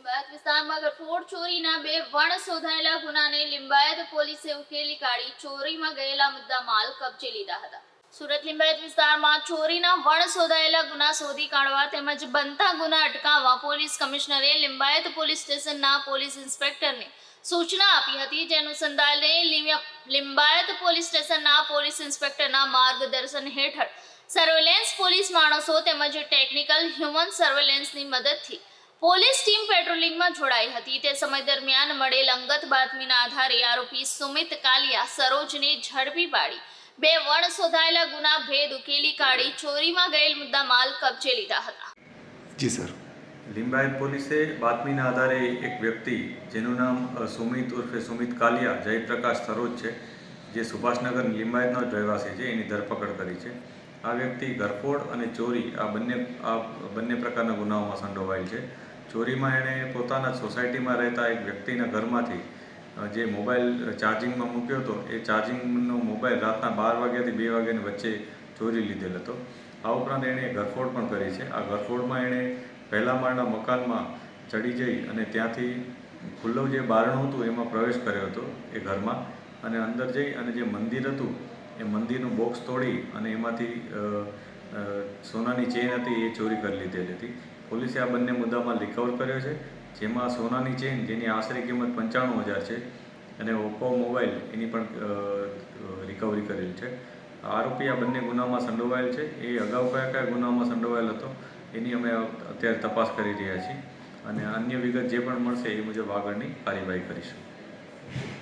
લિંબાયત વિસ્તારમાં ગરફોડ ચોરીના બે વણ શોધાયેલા ગુનાને લિંબાયત પોલીસે ઉકેલી કાઢી ચોરીમાં ગયેલા મુદ્દામાલ કબજે લીધા હતા. સુરત લિંબાયત વિસ્તારમાં ચોરીના વણ શોધાયેલા ગુના શોધી કાઢવા તેમજ બનતા ગુના અટકાવવા પોલીસ કમિશનરે લિંબાયત પોલીસ સ્ટેશનના પોલીસ ઇન્સ્પેક્ટરને સૂચના આપી હતી. જે અનુસંધાને લિંબાયત પોલીસ સ્ટેશનના પોલીસ ઇન્સ્પેક્ટરના માર્ગદર્શન હેઠળ સર્વેલન્સ પોલીસ માણસો તેમજ ટેકનિકલ હ્યુમન સર્વેલન્સની મદદથી પોલીસ ટીમ પેટ્રોલિંગમાં જોડાઈ હતી. તે સમય દરમિયાન મળેલ અંગત બાતમીના આધારે આરોપી સુમિત કાલિયા સરોજને ઝડપી પાડી બે વણ શોધાયેલા ગુના ભેદ ઉકેલી કાઢી ચોરીમાં ગયેલ મુદ્દામાલ કબજે લીધા હતા. જી સર. લિંબાયત પોલીસે બાતમીના આધારે એક વ્યક્તિ જેનું નામ સુમિત ઉર્ફે સુમિત કાલિયા જયપ્રકાશ સરોજ છે, જે સુભાષનગર લિંબાયતનો જ રહેવાસી છે, એની ધરપકડ કરી છે. આ વ્યક્તિ ગરફોડ અને ચોરી આ બંને પ્રકારના ગુનાઓમાં સંડોવાયેલ છે. ચોરીમાં એણે પોતાના સોસાયટીમાં રહેતા એક વ્યક્તિના ઘરમાંથી જે મોબાઈલ ચાર્જિંગમાં મૂક્યો હતો એ ચાર્જિંગનો મોબાઈલ રાતના 12 વાગ્યાથી 2 વાગ્યાની વચ્ચે ચોરી લીધેલ હતો. આ ઉપરાંત એણે ગરફોડ પણ કરી છે. આ ગરફોડમાં એણે પહેલા માળના મકાનમાં ચડી જઈ અને ત્યાંથી ખુલ્લું જે બારણું હતું એમાં પ્રવેશ કર્યો હતો એ ઘરમાં, અને અંદર જઈ અને જે મંદિર હતું એ મંદિરનું બોક્સ તોડી અને એમાંથી સોનાની ચેન હતી એ ચોરી કરી લીધેલી હતી. પોલીસે આ બંને મુદ્દામાં રિકવર કર્યો છે, જેમાં સોનાની ચેન જેની આશરે કિંમત 95,000 છે અને ઓપ્પો મોબાઈલ એની પણ રિકવરી કરેલ છે. આરોપી આ બંને ગુનામાં સંડોવાયેલ છે. એ અગાઉ કયા ગુનામાં સંડોવાયેલ હતો એની અમે અત્યારે તપાસ કરી રહ્યા છીએ અને અન્ય વિગત જે પણ મળશે એ મુજબ આગળની કાર્યવાહી કરીશું.